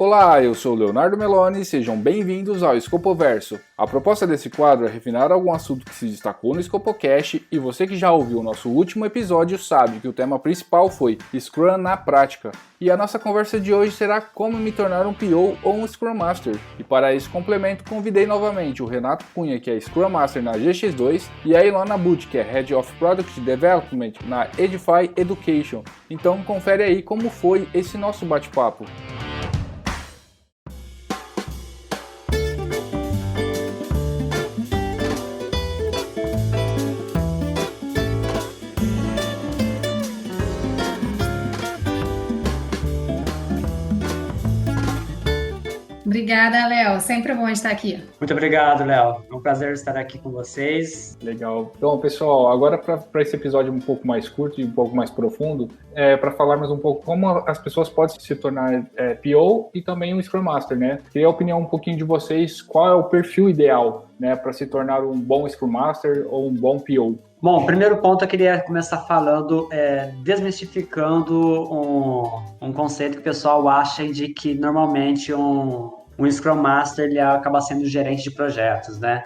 Olá, eu sou o Leonardo Meloni e sejam bem-vindos ao Escopoverso. A proposta desse quadro é refinar algum assunto que se destacou no Escopocast e você que já ouviu o nosso último episódio sabe que o tema principal foi Scrum na prática. E a nossa conversa de hoje será como me tornar um PO ou um Scrum Master. E para esse complemento convidei novamente o Renato Cunha, que é Scrum Master na GX2, e a Ilona Butt, que é Head of Product Development na Edify Education. Então confere aí como foi esse nosso bate-papo. Obrigada, Léo. Sempre bom estar aqui. Muito obrigado, Léo. É um prazer estar aqui com vocês. Legal. Então, pessoal, agora para esse episódio um pouco mais curto e um pouco mais profundo, para falarmos um pouco como as pessoas podem se tornar PO e também um Scrum Master, né? Queria a opinião um pouquinho de vocês, qual é o perfil ideal, né, para se tornar um bom Scrum Master ou um bom PO? Bom, primeiro ponto eu queria começar falando, desmistificando um conceito que o pessoal acha de que normalmente um Scrum Master ele acaba sendo gerente de projetos, né?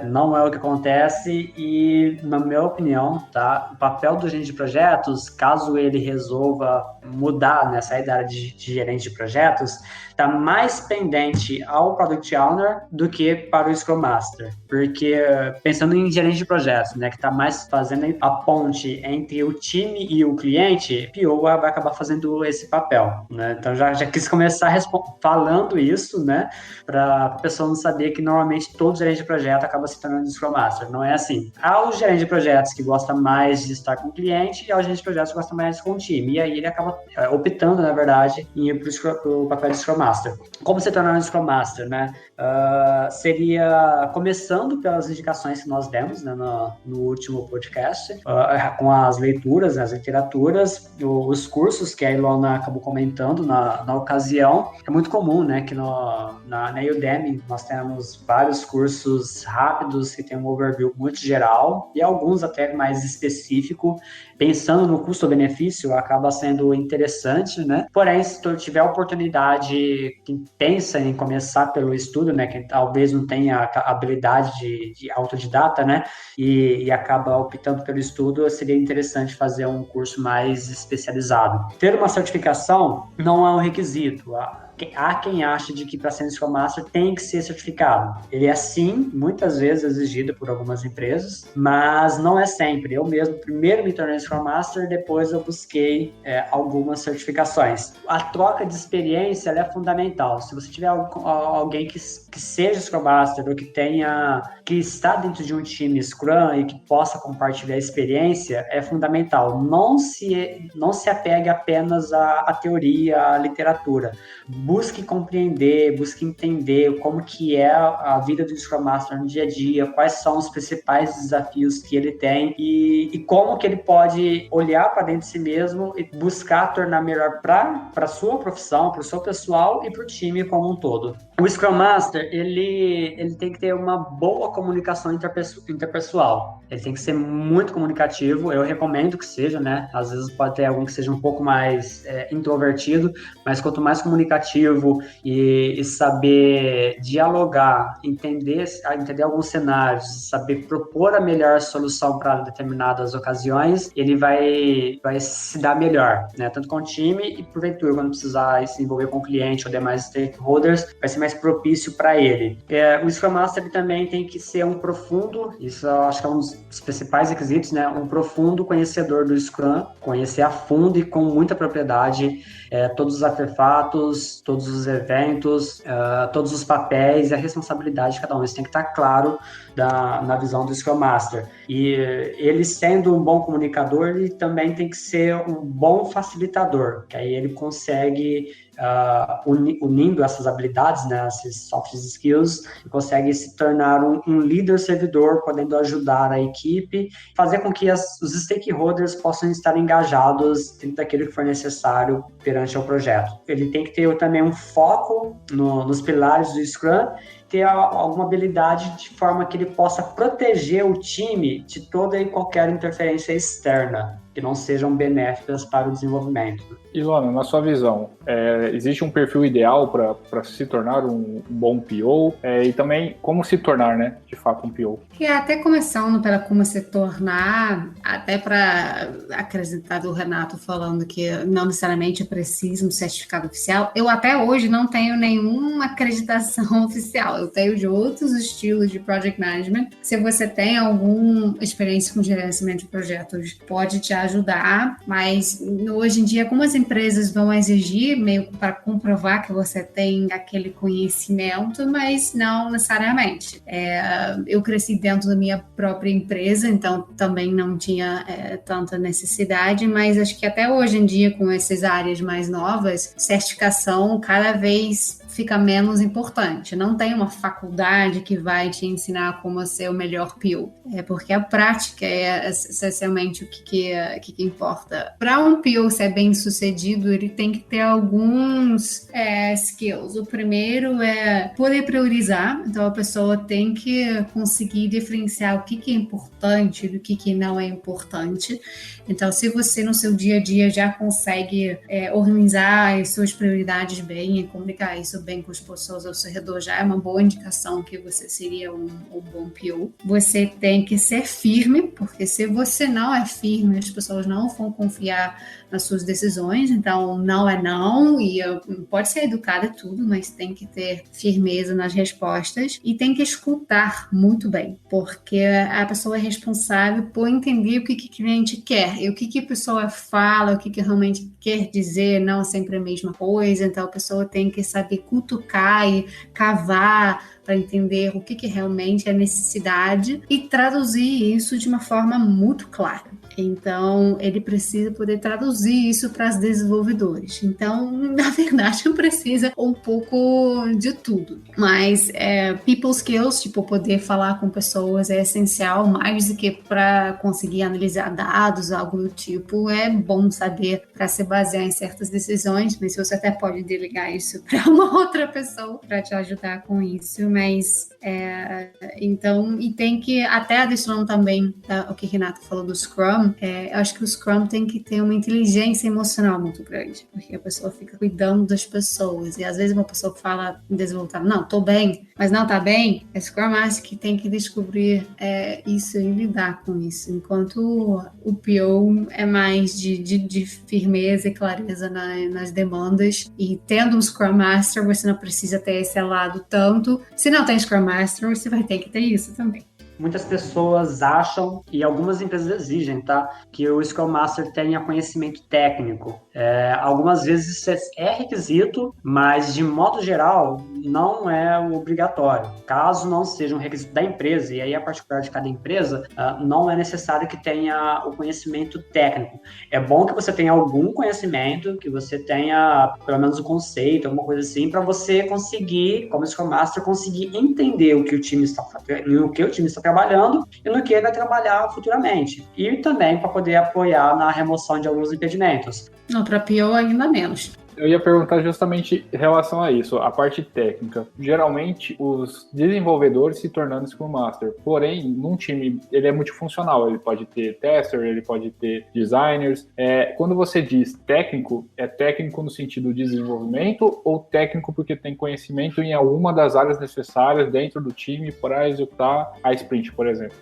Não é o que acontece e, na minha opinião, tá? O papel do gerente de projetos, caso ele resolva mudar, né, sair da área de gerente de projetos, está mais pendente ao Product Owner do que para o Scrum Master. Porque, pensando em gerente de projetos, né, que está mais fazendo a ponte entre o time e o cliente, o PO vai acabar fazendo esse papel, né? Então, já quis começar falando isso, né, para a pessoa não saber que normalmente todo gerente de projeto acaba se tornando Scrum Master. Não é assim. Há o gerente de projetos que gosta mais de estar com o cliente e há o gerente de projetos que gosta mais com o time. E aí ele acaba optando, na verdade, em ir para o papel de Scrum Master. Como se tornar um Scrum Master, né? Seria começando pelas indicações que nós demos, né, no último podcast, com as leituras, as literaturas, os cursos que a Ilona acabou comentando na ocasião. É muito comum, né, que na Udemy nós temos vários cursos rápidos que tem um overview muito geral e alguns até mais específico. Pensando no custo-benefício, acaba sendo interessante, né? Porém, se tu tiver a oportunidade, quem pensa em começar pelo estudo, né, que talvez não tenha a habilidade de autodidata, né, e acaba optando pelo estudo, seria interessante fazer um curso mais especializado. Ter uma certificação não é um requisito. Há quem acha de que para ser Scrum Master tem que ser certificado. Ele é sim, muitas vezes exigido por algumas empresas, mas não é sempre. Eu mesmo, primeiro me tornei Scrum Master, depois eu busquei algumas certificações. A troca de experiência ela é fundamental. Se você tiver alguém que seja Scrum Master ou que está dentro de um time Scrum e que possa compartilhar a experiência, é fundamental. Não se apegue apenas à teoria, à literatura. Busque compreender, busque entender como que é a vida do Scrum Master no dia a dia, quais são os principais desafios que ele tem e como que ele pode olhar para dentro de si mesmo e buscar tornar melhor para a sua profissão, para o seu pessoal e para o time como um todo. O Scrum Master, ele tem que ter uma boa comunicação interpessoal. Ele tem que ser muito comunicativo, eu recomendo que seja, né? Às vezes pode ter algum que seja um pouco mais introvertido, mas quanto mais comunicativo e saber dialogar, entender alguns cenários, saber propor a melhor solução para determinadas ocasiões, ele vai se dar melhor, né? Tanto com o time e, porventura, quando precisar se envolver com o cliente ou demais stakeholders, vai ser mais propício para ele. O Scrum Master também tem que ser um profundo, isso eu acho que é um dos principais requisitos, né? Um profundo conhecedor do Scrum, conhecer a fundo e com muita propriedade todos os artefatos, todos os eventos, todos os papéis e a responsabilidade de cada um. Isso tem que estar claro na visão do Scrum Master. E ele sendo um bom comunicador, ele também tem que ser um bom facilitador, que aí ele consegue, unindo essas habilidades, né, esses soft skills, consegue se tornar um líder servidor, podendo ajudar a equipe, fazer com que os stakeholders possam estar engajados dentro daquilo que for necessário perante o projeto. Ele tem que ter também um foco nos pilares do Scrum, ter alguma habilidade de forma que ele possa proteger o time de toda e qualquer interferência externa. que não sejam benéficas para o desenvolvimento. Ilona, na sua visão, existe um perfil ideal para se tornar um bom PO? E também como se tornar, né, de fato, um PO? E até começando pela como se tornar, até para acrescentar do Renato falando que não necessariamente é preciso um certificado oficial, eu até hoje não tenho nenhuma acreditação oficial. Eu tenho de outros estilos de Project Management. Se você tem alguma experiência com gerenciamento de projetos, pode te ajudar, mas hoje em dia, como as empresas vão exigir meio para comprovar que você tem aquele conhecimento, mas não necessariamente. Eu cresci dentro da minha própria empresa, então também não tinha tanta necessidade, mas acho que até hoje em dia, com essas áreas mais novas, certificação cada vez fica menos importante. Não tem uma faculdade que vai te ensinar como ser o melhor PO. Porque a prática é essencialmente o que importa. Para um PO ser bem sucedido, ele tem que ter alguns skills. O primeiro é poder priorizar. Então, a pessoa tem que conseguir diferenciar o que é importante do que não é importante. Então, se você no seu dia a dia já consegue organizar as suas prioridades bem e comunicar isso bem com as pessoas ao seu redor, já é uma boa indicação que você seria um bom PO. Você tem que ser firme, porque se você não é firme, as pessoas não vão confiar nas suas decisões. Então, não é não, e pode ser educada e tudo, mas tem que ter firmeza nas respostas e tem que escutar muito bem, porque a pessoa é responsável por entender o que o cliente quer e o que a pessoa fala, o que realmente quer dizer, não sempre a mesma coisa. Então, a pessoa tem que saber cutucar e cavar para entender o que realmente é necessidade e traduzir isso de uma forma muito clara. Então, ele precisa poder traduzir isso para os desenvolvedores. Então, na verdade, precisa um pouco de tudo. Mas people skills, tipo, poder falar com pessoas é essencial, mais do que para conseguir analisar dados, algo do tipo. É bom saber para se basear em certas decisões, mas você até pode delegar isso para uma outra pessoa para te ajudar com isso. Mas, então, e tem que, até adicionando também o que o Renato falou do Scrum, eu acho que o Scrum tem que ter uma inteligência emocional muito grande, porque a pessoa fica cuidando das pessoas, e às vezes uma pessoa fala desenvolvida, não, tô bem, mas não tá bem. A Scrum Master que tem que descobrir isso e lidar com isso, enquanto o PO é mais de firmeza e clareza nas demandas, e tendo um Scrum Master, você não precisa ter esse lado tanto. Se não tem Scrum Master, você vai ter que ter isso também. Muitas pessoas acham, e algumas empresas exigem, tá, que o Scrum Master tenha conhecimento técnico. Algumas vezes isso é requisito, mas de modo geral não é obrigatório. Caso não seja um requisito da empresa, e aí é particular de cada empresa, não é necessário que tenha o conhecimento técnico. É bom que você tenha algum conhecimento, que você tenha pelo menos o conceito, alguma coisa assim, para você conseguir, como Scrum Master, conseguir entender o que o time está trabalhando e no que ele vai trabalhar futuramente. E também para poder apoiar na remoção de alguns impedimentos. Não, para pior ainda menos. Eu ia perguntar justamente em relação a isso, a parte técnica. Geralmente, os desenvolvedores se tornando Scrum Master. Porém, num time, ele é multifuncional. Ele pode ter tester, ele pode ter designers. Quando você diz técnico, é técnico no sentido de desenvolvimento ou técnico porque tem conhecimento em alguma das áreas necessárias dentro do time para executar a sprint, por exemplo?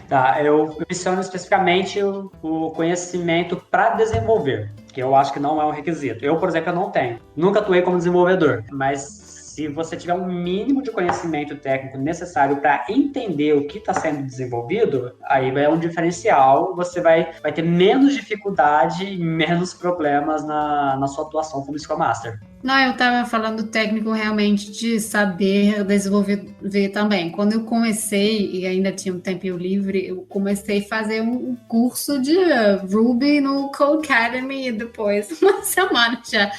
Tá, eu menciono especificamente o conhecimento para desenvolver, que eu acho que não é um requisito. Eu, por exemplo, eu não tenho. Nunca atuei como desenvolvedor, mas se você tiver um mínimo de conhecimento técnico necessário para entender o que está sendo desenvolvido, aí é um diferencial, você vai ter menos dificuldade e menos problemas na sua atuação como Scrum Master. Não, eu estava falando técnico realmente de saber desenvolver também. Quando eu comecei, e ainda tinha um tempinho livre, eu comecei a fazer um curso de Ruby no Codecademy, e depois, uma semana já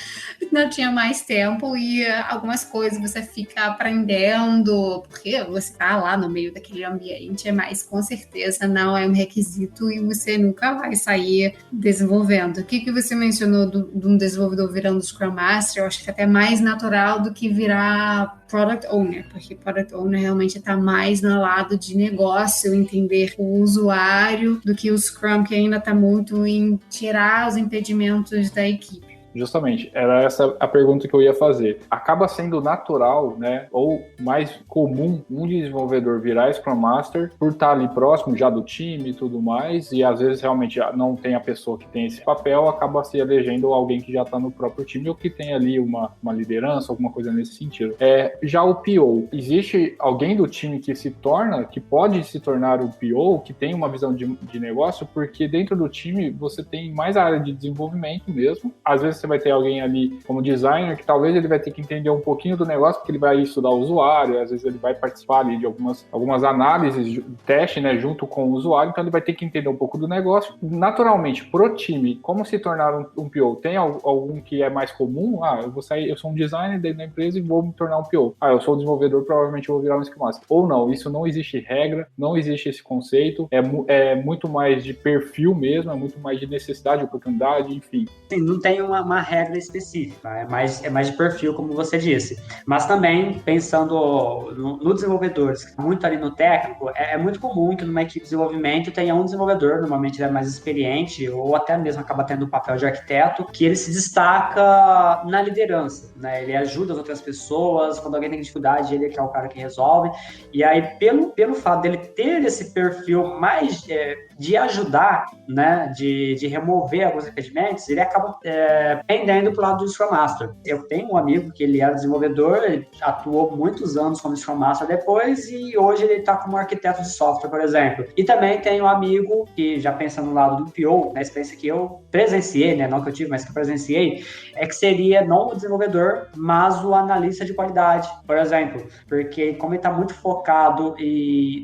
não tinha mais tempo, e algumas coisas você fica aprendendo, porque você está lá no meio daquele ambiente, mas com certeza não é um requisito e você nunca vai sair desenvolvendo. O que você mencionou de um desenvolvedor virando Scrum Master? Eu acho que até mais natural do que virar Product Owner, porque Product Owner realmente está mais no lado de negócio, entender o usuário, do que o Scrum, que ainda está muito em tirar os impedimentos da equipe. Justamente, era essa a pergunta que eu ia fazer. Acaba sendo natural, né, ou mais comum um desenvolvedor virar Scrum Master por estar ali próximo já do time e tudo mais, e às vezes realmente não tem a pessoa que tem esse papel, acaba se elegendo alguém que já está no próprio time ou que tem ali uma liderança, alguma coisa nesse sentido. Já o PO, existe alguém do time que pode se tornar o PO, que tem uma visão de negócio, porque dentro do time você tem mais a área de desenvolvimento mesmo, às vezes você vai ter alguém ali como designer que talvez ele vai ter que entender um pouquinho do negócio, porque ele vai estudar o usuário, às vezes ele vai participar ali de algumas análises de teste, né, junto com o usuário, então ele vai ter que entender um pouco do negócio. Naturalmente, pro time, como se tornar um PO? Tem algum que é mais comum? Eu sou um designer dentro da empresa e vou me tornar um PO. Eu sou um desenvolvedor, provavelmente eu vou virar um Scrum Master. Ou não, isso não existe regra, não existe esse conceito, é muito mais de perfil mesmo, é muito mais de necessidade, oportunidade, enfim. Sim, não tem uma regra específica, é mais de perfil, como você disse. Mas também, pensando no desenvolvedor, que está muito ali no técnico, é muito comum que numa equipe de desenvolvimento tenha um desenvolvedor, normalmente ele é mais experiente, ou até mesmo acaba tendo o papel de arquiteto, que ele se destaca na liderança, né? Ele ajuda as outras pessoas, quando alguém tem dificuldade, ele é o cara que resolve. E aí, pelo fato dele ter esse perfil mais de ajudar, né, de remover alguns impedimentos, ele acaba pendendo para o lado do Scrum Master. Eu tenho um amigo que ele era desenvolvedor, ele atuou muitos anos como Scrum Master depois, e hoje ele está como arquiteto de software, por exemplo. E também tenho um amigo que, já pensa no lado do PO, na experiência que eu presenciei, né, não que eu tive, mas que eu presenciei, é que seria não o desenvolvedor, mas o analista de qualidade, por exemplo, porque como ele está muito focado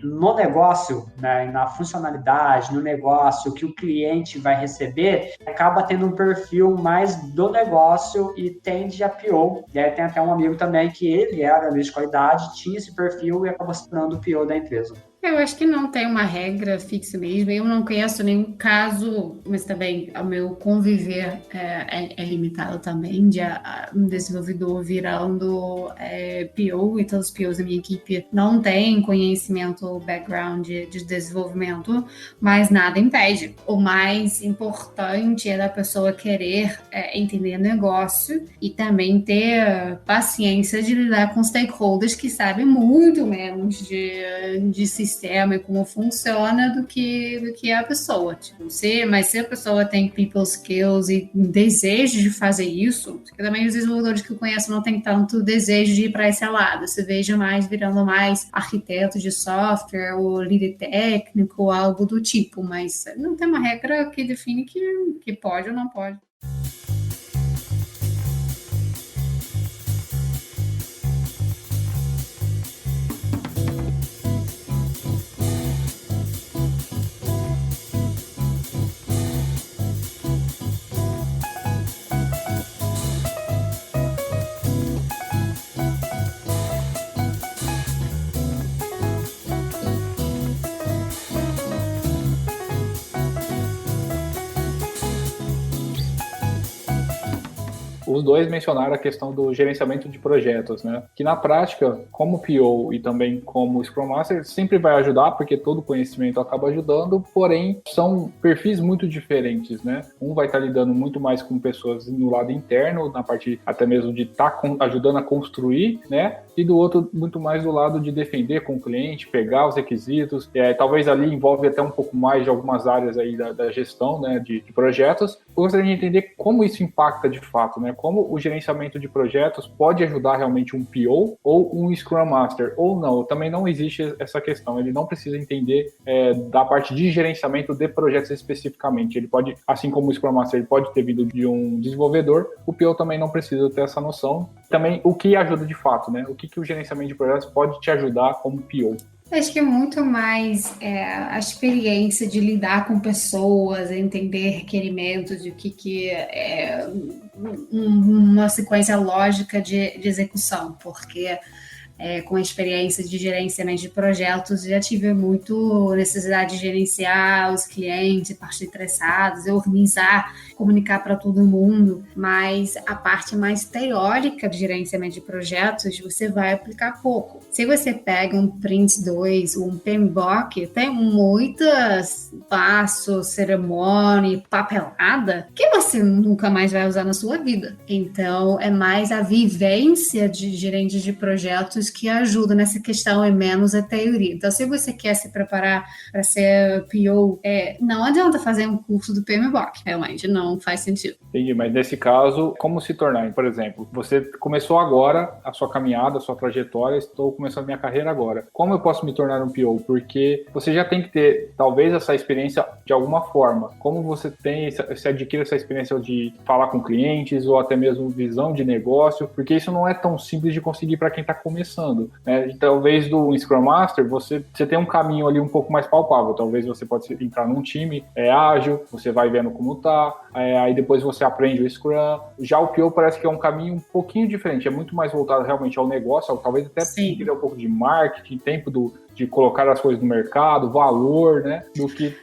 no negócio, né, na funcionalidade, no negócio, que o cliente vai receber, acaba tendo um perfil mais do negócio e tende a PO. E aí tem até um amigo também que ele era analista de qualidade, tinha esse perfil e acabou se tornando o PO da empresa. Eu acho que não tem uma regra fixa mesmo. Eu não conheço nenhum caso, mas também o meu conviver é limitado também, de um desenvolvedor virando PO, e todos os POs da minha equipe não têm conhecimento ou background de desenvolvimento, mas nada impede. O mais importante é da pessoa querer entender o negócio e também ter paciência de lidar com stakeholders que sabem muito menos de sistema e como funciona do que a pessoa. Mas se a pessoa tem people skills e desejo de fazer isso, porque também os desenvolvedores que eu conheço não têm tanto desejo de ir para esse lado. Você veja mais virando mais arquiteto de software ou líder técnico, algo do tipo, mas não tem uma regra que define que pode ou não pode. Os dois mencionaram a questão do gerenciamento de projetos, né? Que na prática, como PO e também como Scrum Master, sempre vai ajudar, porque todo conhecimento acaba ajudando, porém são perfis muito diferentes, né? Um vai estar lidando muito mais com pessoas no lado interno, na parte até mesmo de estar ajudando a construir, né? E do outro muito mais do lado de defender com o cliente, pegar os requisitos, talvez ali envolve até um pouco mais de algumas áreas aí da gestão, né? De projetos. Eu gostaria de entender como isso impacta de fato, né? Como o gerenciamento de projetos pode ajudar realmente um PO ou um Scrum Master, ou não. Também não existe essa questão, ele não precisa entender da parte de gerenciamento de projetos especificamente. Ele pode, assim como o Scrum Master, ele pode ter vindo de um desenvolvedor, o PO também não precisa ter essa noção. Também o que ajuda de fato, né? O que o gerenciamento de projetos pode te ajudar como PO? Acho que é muito mais a experiência de lidar com pessoas, entender requerimentos, de o que é uma sequência lógica de execução, porque com a experiência de gerenciamento de projetos, já tive muito necessidade de gerenciar os clientes, partes interessadas, organizar, comunicar para todo mundo, mas a parte mais teórica de gerenciamento de projetos, você vai aplicar pouco. Se você pega um PRINCE2 ou um PMBOK, tem muitos passos, cerimônia, papelada, que você nunca mais vai usar na sua vida. Então, é mais a vivência de gerente de projetos que ajuda nessa questão e menos a teoria. Então, se você quer se preparar para ser PO, não adianta fazer um curso do PMBOK, realmente não faz sentido. Entendi, mas nesse caso, como se tornar? Por exemplo, você começou agora a sua caminhada, a sua trajetória, estou começando minha carreira agora. Como eu posso me tornar um PO? Porque você já tem que ter, talvez, essa experiência de alguma forma. Como você adquire essa experiência de falar com clientes ou até mesmo visão de negócio, porque isso não é tão simples de conseguir para quem está começando, né? E talvez do Scrum Master, você tem um caminho ali um pouco mais palpável. Talvez você pode entrar num time ágil, você vai vendo como tá, aí depois você aprende o Scrum. Já o PO parece que é um caminho um pouquinho diferente, é muito mais voltado realmente ao negócio, talvez até entender um pouco de marketing, tempo de colocar as coisas no mercado, valor, né, do que...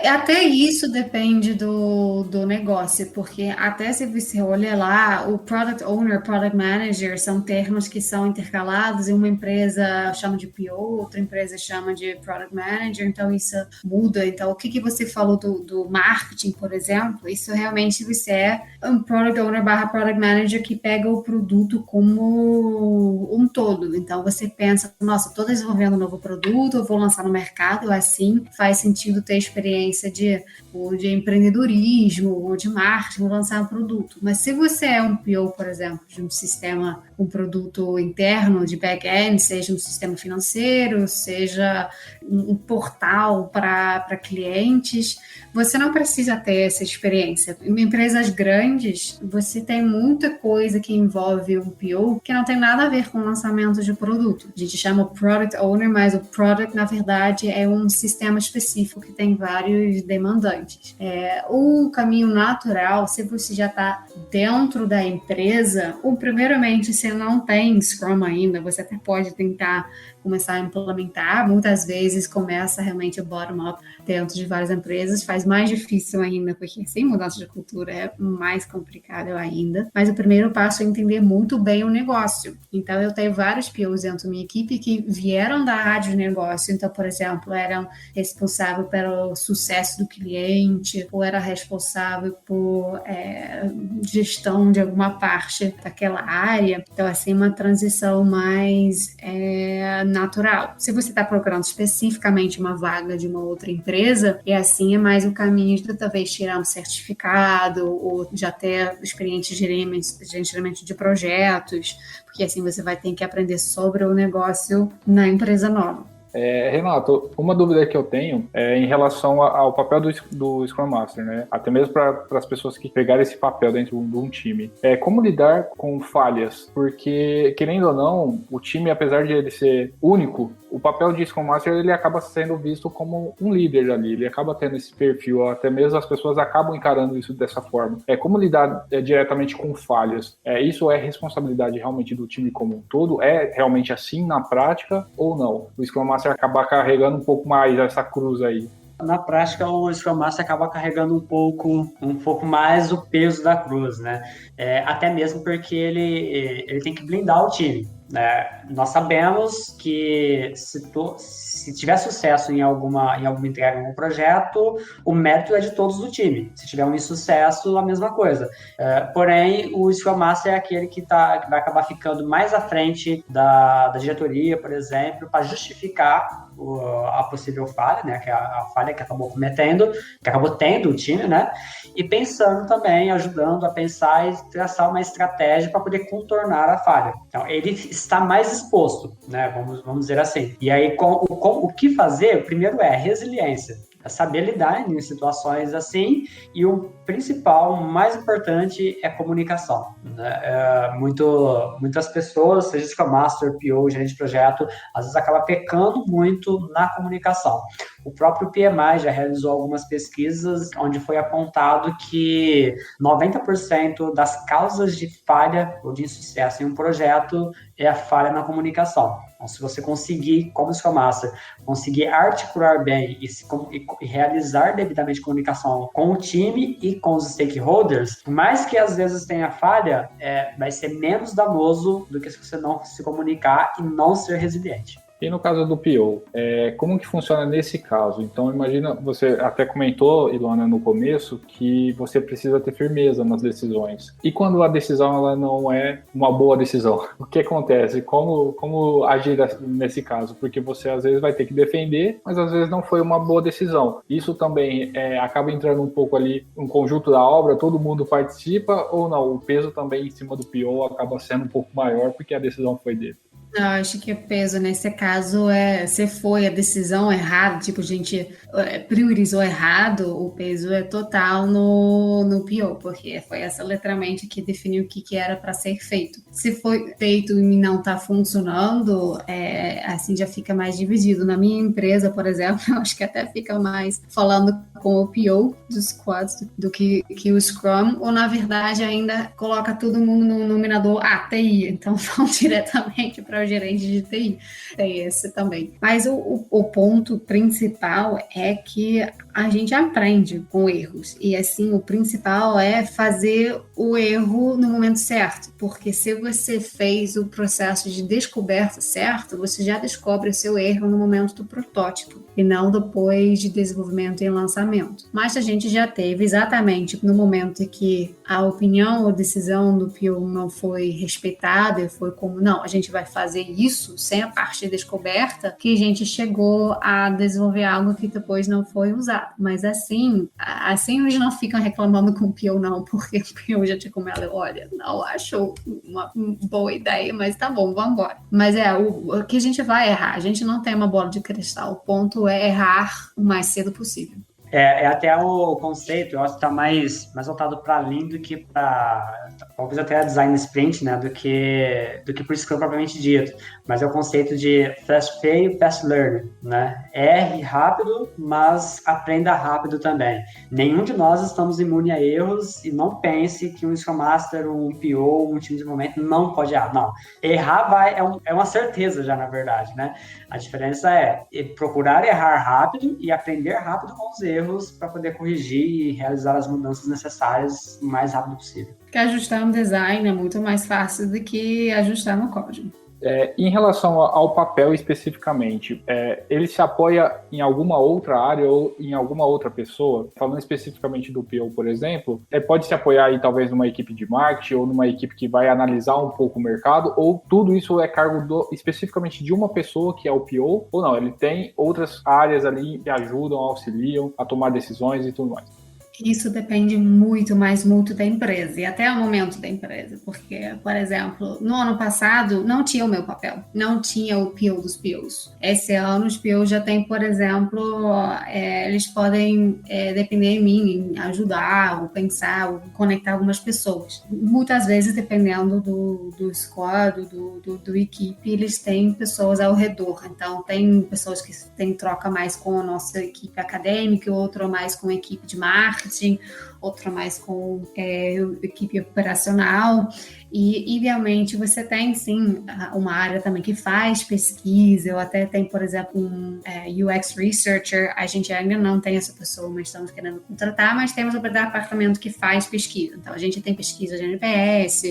Até isso depende do negócio, porque até se você olha lá, o Product Owner, Product Manager são termos que são intercalados e uma empresa chama de PO, outra empresa chama de Product Manager, então isso muda. Então, o que você falou do marketing, por exemplo, isso realmente você é um Product Owner / Product Manager que pega o produto como um todo. Então, você pensa, nossa, estou desenvolvendo um novo produto, eu vou lançar no mercado, assim faz sentido ter experiência de empreendedorismo ou de marketing, lançar um produto. Mas se você é um PO, por exemplo, de um sistema, um produto interno de back-end, seja um sistema financeiro, seja um portal para clientes, você não precisa ter essa experiência. Em empresas grandes, você tem muita coisa que envolve um PO que não tem nada a ver com o lançamento de produto. A gente chama o Product Owner, mas o Product, na verdade, é um sistema específico que tem vários demandantes. O caminho natural, se você já está dentro da empresa, primeiramente, você não tem Scrum ainda, você até pode tentar começar a implementar, muitas vezes começa realmente o bottom-up dentro de várias empresas, faz mais difícil ainda, porque sem mudança de cultura é mais complicado ainda, mas o primeiro passo é entender muito bem o negócio. Então, eu tenho vários POs dentro da minha equipe que vieram da área de negócio, então, por exemplo, eram responsáveis pelo sucesso do cliente, ou era responsável por gestão de alguma parte daquela área, então, assim, uma transição mais natural. Se você está procurando especificamente uma vaga de uma outra empresa, assim é mais o caminho de talvez tirar um certificado ou já ter experiência de gerenciamento de projetos, porque assim você vai ter que aprender sobre o negócio na empresa nova. Renato, uma dúvida que eu tenho é em relação ao papel do Scrum Master, né? Até mesmo para as pessoas que pegarem esse papel dentro de um time. Como lidar com falhas? Porque, querendo ou não, o time, apesar de ele ser único, o papel de Scrum Master ele acaba sendo visto como um líder ali, ele acaba tendo esse perfil, até mesmo as pessoas acabam encarando isso dessa forma. Como lidar diretamente com falhas? Isso é responsabilidade realmente do time como um todo? É realmente assim na prática ou não? O Scrum Master acaba carregando um pouco mais essa cruz aí. Na prática, o Scrum Master acaba carregando um pouco mais o peso da cruz, né? Até mesmo porque ele tem que blindar o time. Nós sabemos que se tiver sucesso em alguma entrega, em algum projeto, o mérito é de todos do time. Se tiver um insucesso, a mesma coisa. Porém, o Scrum Master é aquele que vai acabar ficando mais à frente da diretoria, por exemplo, para justificar a possível falha, né, que é a falha que acabou cometendo, que acabou tendo o time, né, e pensando também, ajudando a pensar e traçar uma estratégia para poder contornar a falha. Então, ele está mais exposto, né, vamos dizer assim. E aí, o que fazer? O primeiro é resiliência. Saber lidar em situações assim, e o principal, o mais importante é comunicação, né? Muitas pessoas, seja Scrum Master, PO, gerente de projeto, às vezes acaba pecando muito na comunicação. O próprio PMI já realizou algumas pesquisas onde foi apontado que 90% das causas de falha ou de insucesso em um projeto é a falha na comunicação. Então, se você conseguir, como Scrum Master, conseguir articular bem e realizar devidamente comunicação com o time e com os stakeholders, por mais que às vezes tenha falha, vai ser menos danoso do que se você não se comunicar e não ser resiliente. E no caso do PO, como que funciona nesse caso? Então, imagina, você até comentou, Ilona, no começo, que você precisa ter firmeza nas decisões. E quando a decisão ela não é uma boa decisão? O que acontece? Como agir nesse caso? Porque você, às vezes, vai ter que defender, mas às vezes não foi uma boa decisão. Isso também acaba entrando um pouco ali no conjunto da obra, todo mundo participa, ou não? O peso também em cima do PO acaba sendo um pouco maior porque a decisão foi dele. Eu acho que o peso nesse caso se foi a decisão errada, tipo, a gente priorizou errado, o peso é total no PO, porque foi essa letramente que definiu o que era para ser feito. Se foi feito e não está funcionando, assim já fica mais dividido. Na minha empresa, por exemplo, eu acho que até fica mais falando com o PO dos squads do que o Scrum, ou na verdade ainda coloca todo mundo no nominador TI, então vão diretamente para o gerente de TI, tem esse também. Mas o ponto principal é que a gente aprende com erros, e assim, o principal é fazer o erro no momento certo, porque se você fez o processo de descoberta certo, você já descobre o seu erro no momento do protótipo, e não depois de desenvolvimento e lançamento. Mas a gente já teve exatamente no momento em que a opinião ou decisão do PO não foi respeitada, e foi como, não, a gente vai fazer isso sem a parte de descoberta, que a gente chegou a desenvolver algo que depois não foi usado. Mas assim eles não ficam reclamando com o PO não, porque o PO já tinha como ela, olha, não acho uma boa ideia, mas tá bom, vamos embora. Mas o que a gente vai errar, a gente não tem uma bola de cristal, o ponto é errar o mais cedo possível. Até o conceito, eu acho que está mais voltado para Lean do que para, talvez até a design sprint, né, do que para o Scrum propriamente dito. Mas é o conceito de fast fail, fast learn, né? Erre rápido, mas aprenda rápido também. Nenhum de nós estamos imune a erros, e não pense que um Scrum Master, um PO, um time de desenvolvimento não pode errar. Não. Errar é uma certeza já, na verdade, né? A diferença é procurar errar rápido e aprender rápido com os erros para poder corrigir e realizar as mudanças necessárias o mais rápido possível. Porque ajustar um design é muito mais fácil do que ajustar no código. Em relação ao papel especificamente, ele se apoia em alguma outra área ou em alguma outra pessoa? Falando especificamente do PO, por exemplo, pode se apoiar aí talvez numa equipe de marketing ou numa equipe que vai analisar um pouco o mercado, ou tudo isso é cargo especificamente de uma pessoa que é o PO, ou não, ele tem outras áreas ali que ajudam, auxiliam a tomar decisões e tudo mais? Isso depende muito da empresa e até o momento da empresa, porque, por exemplo, no ano passado não tinha o meu papel, não tinha o PO dos POs. Esse ano os POs já têm, por exemplo, eles podem depender de mim, em ajudar, ou pensar, ou conectar algumas pessoas. Muitas vezes, dependendo do squad, do equipe, eles têm pessoas ao redor. Então, tem pessoas que têm troca mais com a nossa equipe acadêmica, outra mais com a equipe de marketing, outra mais com equipe operacional, e idealmente você tem sim uma área também que faz pesquisa, ou até tem, por exemplo, um UX Researcher. A gente ainda não tem essa pessoa, mas estamos querendo contratar, mas temos o departamento que faz pesquisa. Então a gente tem pesquisa de NPS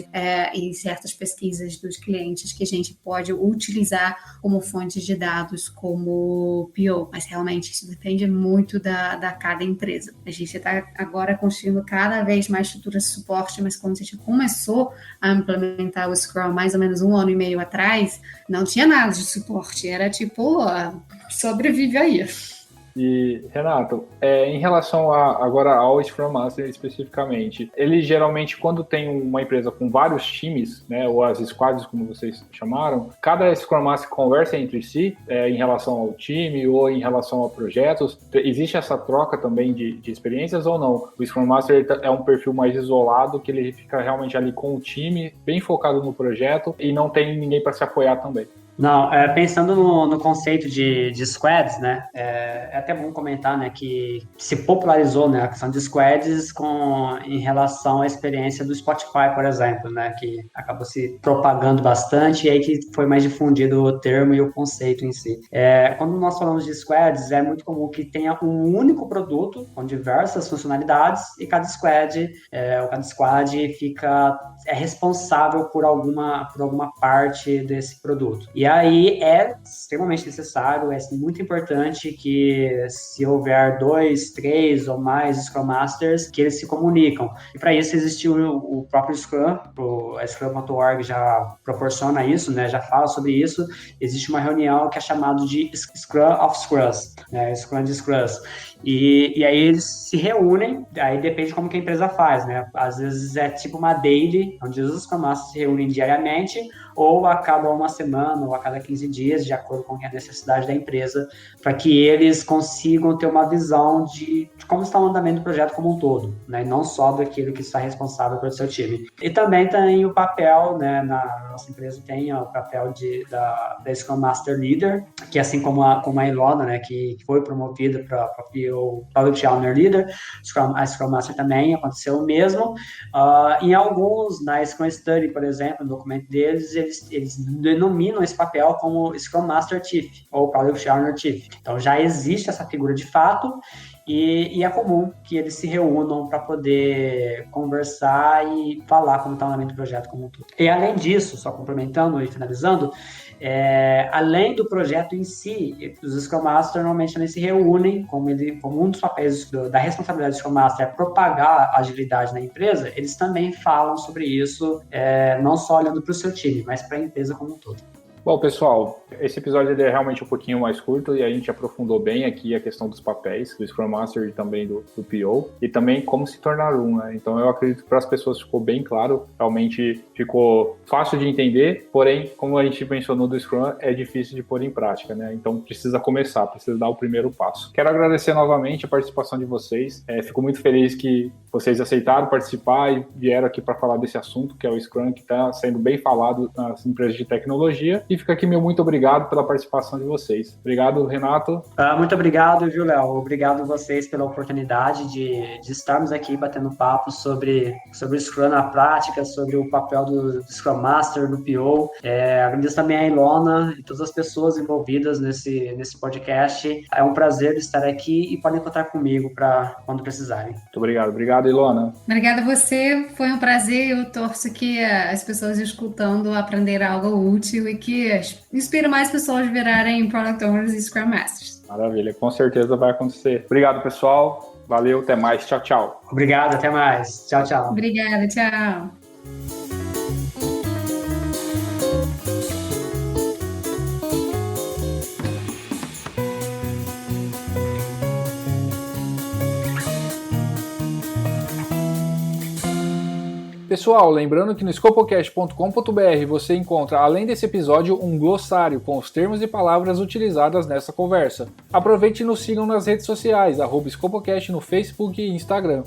e certas pesquisas dos clientes que a gente pode utilizar como fontes de dados como PO, mas realmente isso depende muito da cada empresa. A gente está agora construindo cada vez mais estruturas de suporte, mas quando a gente começou a implementar o Scrum mais ou menos 1 ano e meio atrás, não tinha nada de suporte, era tipo, sobrevive aí. E, Renato, em relação agora ao Scrum Master especificamente, ele geralmente, quando tem uma empresa com vários times, né, ou as squads, como vocês chamaram, cada Scrum Master conversa entre si em relação ao time ou em relação a projetos. Existe essa troca também de experiências ou não? O Scrum Master é um perfil mais isolado, que ele fica realmente ali com o time, bem focado no projeto, e não tem ninguém para se apoiar também. Não, pensando no conceito de squads, né, é até bom comentar, né, que se popularizou, né, a questão de squads em relação à experiência do Spotify, por exemplo, né, que acabou se propagando bastante e aí que foi mais difundido o termo e o conceito em si. Quando nós falamos de squads, é muito comum que tenha um único produto com diversas funcionalidades e cada squad é responsável por alguma parte desse produto. E aí é extremamente necessário, é muito importante que se houver 2, 3 ou mais Scrum Masters, que eles se comunicam. E para isso existe o próprio Scrum, a Scrum.org já proporciona isso, né, já fala sobre isso. Existe uma reunião que é chamada de Scrum of Scrums, né, Scrum de Scrums. E aí eles se reúnem, aí depende de como que a empresa faz, né? Às vezes é tipo uma daily, onde os Scrum Masters se reúnem diariamente, ou a cada uma semana, ou a cada 15 dias, de acordo com a necessidade da empresa, para que eles consigam ter uma visão de como está o andamento do projeto como um todo, né? E não só daquilo que está responsável pelo seu time. E também tem o papel, né? Na nossa empresa tem o papel da Scrum Master Leader, que assim como a Ilona, né? Que foi promovida para o Product Owner Leader, a Scrum Master também aconteceu o mesmo. Em alguns, na Scrum Study, por exemplo, no documento deles, eles denominam esse papel como Scrum Master Chief ou Product Owner Chief. Então já existe essa figura de fato e é comum que eles se reúnam para poder conversar e falar como está o andamento do projeto como um todo. E além disso, só complementando e finalizando, além do projeto em si, os Scrum Masters normalmente eles se reúnem, como um dos papéis da responsabilidade do Scrum Master é propagar a agilidade na empresa, eles também falam sobre isso, não só olhando para o seu time, mas para a empresa como um todo. Bom, pessoal, esse episódio é realmente um pouquinho mais curto e a gente aprofundou bem aqui a questão dos papéis, do Scrum Master e também do PO, e também como se tornar um, né? Então eu acredito que para as pessoas ficou bem claro, realmente ficou fácil de entender, porém, como a gente mencionou do Scrum, é difícil de pôr em prática, né? Então precisa começar, precisa dar o primeiro passo. Quero agradecer novamente a participação de vocês, fico muito feliz que vocês aceitaram participar e vieram aqui para falar desse assunto, que é o Scrum, que está sendo bem falado nas empresas de tecnologia. E fica aqui meu muito obrigado pela participação de vocês. Obrigado, Renato. Muito obrigado, viu, Léo? Obrigado a vocês pela oportunidade de estarmos aqui batendo papo sobre o Scrum na prática, sobre o papel do Scrum Master, do PO. Agradeço também a Ilona e todas as pessoas envolvidas nesse podcast. É um prazer estar aqui e podem contar comigo para quando precisarem. Muito obrigado. Obrigado, Ilona. Obrigada a você. Foi um prazer. Eu torço que as pessoas escutando aprenderam algo útil e que inspire mais pessoas a virarem Product Owners e Scrum Masters. Maravilha, com certeza vai acontecer. Obrigado, pessoal. Valeu, até mais. Tchau, tchau. Obrigado, até mais. Tchau, tchau. Obrigada, tchau. Pessoal, lembrando que no scopocast.com.br você encontra, além desse episódio, um glossário com os termos e palavras utilizadas nessa conversa. Aproveite e nos sigam nas redes sociais, @scopocast no Facebook e Instagram.